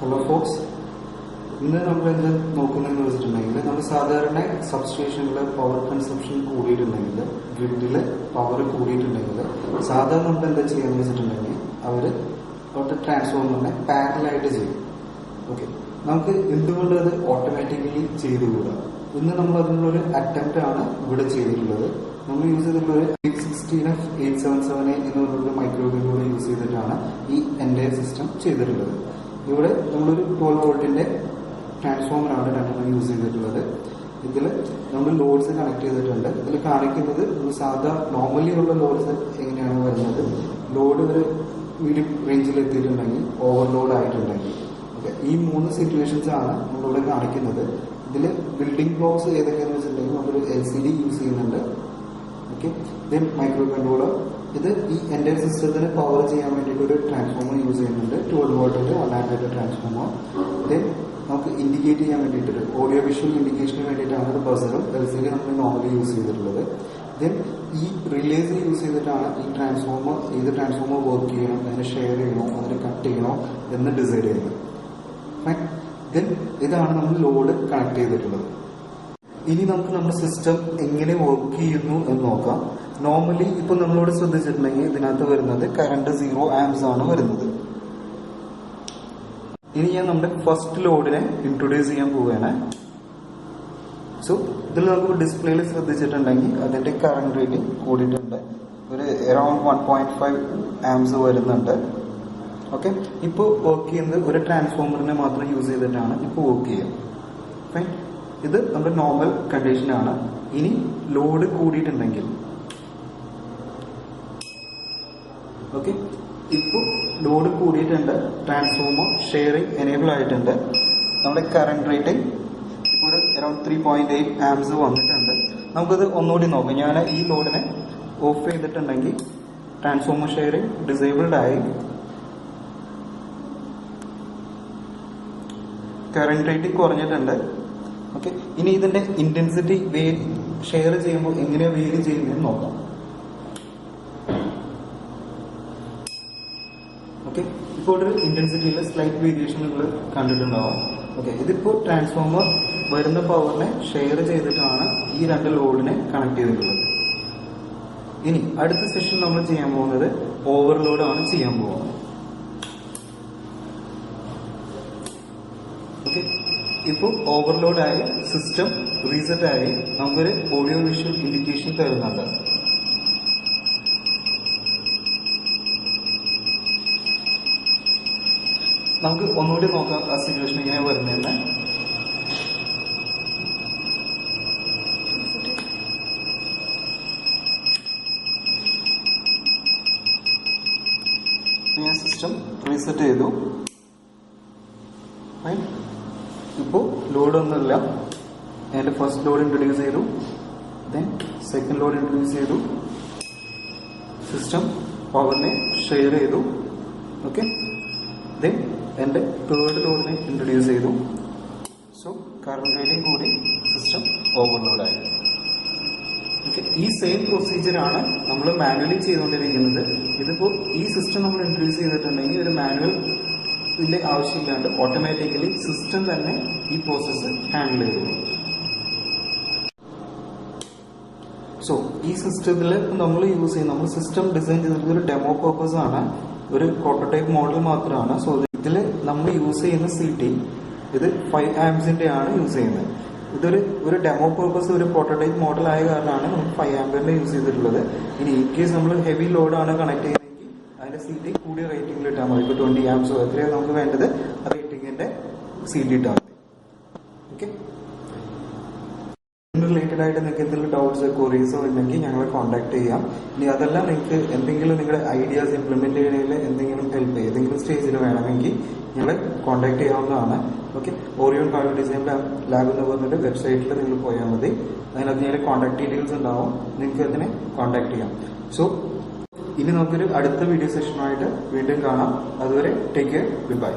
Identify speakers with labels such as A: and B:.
A: Hello Fox, ഇന്ന് നമ്മൾ എന്ത് നോക്കുന്നതെന്ന് വെച്ചിട്ടുണ്ടെങ്കിൽ നമ്മൾ സാധാരണ സബ്സ്റ്റേഷനിൽ പവർ കൺസപ്ഷൻ കൂടിയിട്ടുണ്ടെങ്കിൽ ഗ്രിഡിൽ പവർ കൂടിയിട്ടുണ്ടെങ്കിൽ സാധാരണ നമ്മൾ എന്താ ചെയ്യാന്ന് വെച്ചിട്ടുണ്ടെങ്കിൽ അവരുടെ ട്രാൻസ്ഫോമറിനെ പാരലായിട്ട് ചെയ്യും. ഓക്കെ, നമുക്ക് എന്തുകൊണ്ട് അത് ഓട്ടോമാറ്റിക്കലി ചെയ്തുകൂടാ? ഇന്ന് നമ്മൾ അതിനുള്ളൊരു അറ്റംപ്റ്റ് ആണ് ഇവിടെ ചെയ്തിട്ടുള്ളത്. നമ്മൾ യൂസ് ചെയ്തിട്ടുള്ള ഒരു 816F877A എന്ന് പറഞ്ഞൊരു മൈക്രോവേവ് യൂസ് ചെയ്തിട്ടാണ് ഈ എൻ്റയർ സിസ്റ്റം ചെയ്തിട്ടുള്ളത്. ഇവിടെ നമ്മളൊരു 12 വോൾട്ടിന്റെ ട്രാൻസ്ഫോമറാണ് രണ്ടെണ്ണം യൂസ് ചെയ്തിട്ടുള്ളത്. ഇതിൽ നമ്മൾ ലോഡ്സ് കണക്ട് ചെയ്തിട്ടുണ്ട്. ഇതിൽ കാണിക്കുന്നത് സാധാ നോർമലി ഉള്ള ലോഡ്സ് എങ്ങനെയാണ് വരുന്നത്. ലോഡ് ഒരു മീഡിയം റേഞ്ചിൽ എത്തിയിട്ടുണ്ടെങ്കിൽ ഓവർലോഡ് ആയിട്ടുണ്ടെങ്കിൽ ഓക്കെ, ഈ 3 സിറ്റുവേഷൻസ് ആണ് നമ്മളിവിടെ കാണിക്കുന്നത്. ഇതിൽ ബിൽഡിംഗ് ബ്ലോക്സ് ഏതൊക്കെയാണെന്ന് വെച്ചിട്ടുണ്ടെങ്കിൽ നമ്മളൊരു LCD യൂസ് ചെയ്യുന്നുണ്ട്. Okay, then micro controller. ഇത് ഈ എൻ്റെ സിസ്റ്റത്തിന് പവർ ചെയ്യാൻ വേണ്ടിയിട്ട് ഒരു ട്രാൻസ്ഫോമർ യൂസ് ചെയ്യുന്നുണ്ട്, 12 വോൾട്ടിന്റെ 1 ആംപിയർ ട്രാൻസ്ഫോമർ. ദെൻ നമുക്ക് ഇൻഡിക്കേറ്റ് ചെയ്യാൻ വേണ്ടിയിട്ട് ഓഡിയോ വിഷ്വൽ ഇൻഡിക്കേഷന് വേണ്ടിയിട്ടാണ് ഒരു ബസറും LCD നമ്മൾ നോർമലി യൂസ് ചെയ്തിട്ടുള്ളത്. ദെൻ ഈ റിലേസ് യൂസ് ചെയ്തിട്ടാണ് ഈ ഏത് ട്രാൻസ്ഫോമർ വർക്ക് ചെയ്യണം, അതിനെ ഷെയർ ചെയ്യണോ അതിനെ കട്ട് ചെയ്യണോ എന്ന് ഡിസൈഡ് ചെയ്യുന്നത്. ഫൈൻ. ദെൻ ഇതാണ് നമ്മൾ ലോഡ് കണക്ട് ചെയ്തിട്ടുള്ളത്. ഇനി നമുക്ക് നമ്മുടെ സിസ്റ്റം എങ്ങനെ വർക്ക് ചെയ്യുന്നു എന്ന് നോക്കാം. നോർമലി ഇപ്പൊ നമ്മളോട് ശ്രദ്ധിച്ചിട്ടുണ്ടെങ്കിൽ ഇതിനകത്ത് വരുന്നത് കറണ്ട് 0 ആംപ്സ് ആണ് വരുന്നത്. ഇനി ഞാൻ നമ്മുടെ ഫസ്റ്റ് ലോഡിനെ ഇൻട്രൊഡ്യൂസ് ചെയ്യാൻ പോവുകയാണ്. സോ ഇതിൽ നമുക്ക് ഡിസ്പ്ലേയിൽ ശ്രദ്ധിച്ചിട്ടുണ്ടെങ്കിൽ അതിന്റെ കറണ്ട് റേറ്റിംഗ് കൂടിയിട്ടുണ്ട്. ഒരു അറൌണ്ട് 1.5 ആംപ്സ് വരുന്നുണ്ട്. ഓക്കെ, ഇപ്പോൾ വർക്ക് ചെയ്യുന്നത് ഒരു ട്രാൻസ്ഫോമറിനെ മാത്രം യൂസ് ചെയ്തിട്ടാണ് ഇപ്പോൾ വർക്ക് ചെയ്യുക. ഫൈൻ. ഇത് നമ്മുടെ നോർമൽ കണ്ടീഷനാണ്. ഇനി ലോഡ് കൂടിയിട്ടുണ്ടെങ്കിൽ ഓക്കെ, ഇപ്പോൾ ലോഡ് കൂടിയിട്ടുണ്ട്, ട്രാൻസ്ഫോമർ ഷെയറിംഗ് എനേബിൾ ആയിട്ടുണ്ട്. നമ്മുടെ കറണ്ട് റേറ്റിംഗ് ഇപ്പോൾ ഒരു അറൌണ്ട് 3.8 ആംപ്സ് വന്നിട്ടുണ്ട്. നമുക്കത് ഒന്നുകൂടി നോക്കാം. ഞാൻ ഈ ലോഡിനെ ഓഫ് ചെയ്തിട്ടുണ്ടെങ്കിൽ ട്രാൻസ്ഫോമർ ഷെയറിംഗ് ഡിസേബിൾഡ് ആയി. കറണ്ട് റേറ്റിംഗ് കുറഞ്ഞിട്ടുണ്ട്. ഓക്കെ, ഇനി ഇതിന്റെ ഇന്റൻസിറ്റി ഷെയർ ചെയ്യുമ്പോൾ എങ്ങനെയാണ് വേരി ചെയ്യുന്നതെന്ന് നോക്കാം. ഓക്കെ, ഇപ്പോൾ ഒരു ഇന്റൻസിറ്റിയിൽ സ്ലൈറ്റ് വേരിയേഷൻ നിങ്ങൾ കണ്ടിട്ടുണ്ടാവും. ഓക്കെ, ഇതിപ്പോൾ ട്രാൻസ്ഫോമർ വരുന്ന പവറിനെ ഷെയർ ചെയ്തിട്ടാണ് ഈ 2 ലോഡിനെ കണക്ട് ചെയ്തിട്ടുള്ളത്. ഇനി അടുത്ത സെഷൻ നമ്മൾ ചെയ്യാൻ പോകുന്നത് ഓവർലോഡ് ആണ് ചെയ്യാൻ പോകുന്നത്. ഓക്കെ, ഇപ്പോൾ ഓവർലോഡ് ആയി, സിസ്റ്റം റീസെറ്റ് ആയി, നമുക്കൊരു ഓഡിയോ വിഷ്വൽ ഇൻഡിക്കേഷൻ തരുന്നുണ്ട്. നമുക്ക് ഒന്നുകൂടി നോക്കാം ആ സിറ്റുവേഷൻ എങ്ങനെയാ വരുന്നതെന്ന്. ഞാൻ സിസ്റ്റം റീസെറ്റ് ചെയ്തു. ഇപ്പോൾ ലോഡൊന്നുമില്ല. എൻ്റെ ഫസ്റ്റ് ലോഡ് ഇൻട്രൊഡ്യൂസ് ചെയ്തു, ദെൻ സെക്കൻഡ് ലോഡ് ഇൻട്രൊഡ്യൂസ് ചെയ്തു, സിസ്റ്റം പവറിനെ ഷെയർ ചെയ്തു. ഓക്കെ, ദെൻ എൻ്റെ തേർഡ് ലോഡിനെ ഇൻട്രൊഡ്യൂസ് ചെയ്തു. സോ കറണ്ട് റേറ്റിംഗ് കൂടി, സിസ്റ്റം ഓവർലോഡായി. ഓക്കെ, ഈ സെയിം പ്രൊസീജിയറാണ് നമ്മൾ മാനുവലി ചെയ്തുകൊണ്ടിരിക്കുന്നത്. ഇതിപ്പോൾ ഈ സിസ്റ്റം നമ്മൾ ഇൻട്രൊഡ്യൂസ് ചെയ്തിട്ടുണ്ടെങ്കിൽ ഒരു മാനുവൽ ഇതിന്റെ ആവശ്യമില്ലാണ്ട് ഓട്ടോമാറ്റിക്കലി സിസ്റ്റം തന്നെ ഈ പ്രോസസ്സ് ഹാൻഡിൽ ചെയ്തു. സോ ഈ സിസ്റ്റത്തിൽ നമ്മൾ യൂസ് ചെയ്യുന്ന നമ്മൾ സിസ്റ്റം ഡിസൈൻ ചെയ്തിട്ടുള്ള ഒരു ഡെമോ പർപ്പസ് ആണ്, ഒരു പ്രോട്ടോടൈപ്പ് മോഡൽ മാത്രമാണ്. സോ ഇതിൽ നമ്മൾ യൂസ് ചെയ്യുന്ന CT ഇത് 5 ആംപ്സിന്റെ ആണ് യൂസ് ചെയ്യുന്നത്. ഇതൊരു ഡെമോ പർപ്പസ്, ഒരു പ്രോട്ടോടൈപ്പ് മോഡൽ ആയ കാരണമാണ് നമ്മൾ 5 ആംപിയറിന്റെ യൂസ് ചെയ്തിട്ടുള്ളത്. ഇനി ഇൻ കേസ് നമ്മൾ ഹെവി ലോഡാണ് കണക്ട് ചെയ്യുന്നത്, അതിന്റെ CT കൂടിയ റേറ്റിംഗിൽ ഇട്ടാൽ മതി. ഇപ്പോൾ 20 ആംപ്സോ എത്രയാണ് നമുക്ക് വേണ്ടത്, ആ റേറ്റിംഗിന്റെ CT ഇട്ടാൽ മതി. ഓക്കെ, റിലേറ്റഡ് ആയിട്ട് നിങ്ങൾക്ക് എന്തെങ്കിലും ഡൗട്ട്സ് ക്വറീസോ ഉണ്ടെങ്കിൽ ഞങ്ങളെ കോൺടാക്ട് ചെയ്യാം. ഇനി അതെല്ലാം നിങ്ങൾക്ക് എന്തെങ്കിലും നിങ്ങളുടെ ഐഡിയാസ് ഇംപ്ലിമെന്റ് ചെയ്യുന്നതിൽ എന്തെങ്കിലും ഹെൽപ്പ് ഏതെങ്കിലും സ്റ്റേജിൽ വേണമെങ്കിൽ ഞങ്ങളെ കോൺടാക്ട് ചെയ്യാവുന്നതാണ്. Okay, Orion card design lab എന്ന് പറഞ്ഞിട്ട് വെബ്സൈറ്റിൽ നിങ്ങൾ പോയാൽ മതി. അതിനകത്ത് ഞങ്ങളുടെ കോൺടാക്ട് ഡീറ്റെയിൽസ് ഉണ്ടാവും, നിങ്ങൾക്ക് അതിനെ കോൺടാക്ട് ചെയ്യാം. സോ ഇനി നമുക്കൊരു അടുത്ത വീഡിയോ സെഷനുമായിട്ട് വീണ്ടും കാണാം. അതുവരെ ടേക്ക് കെയർ, ബൈ.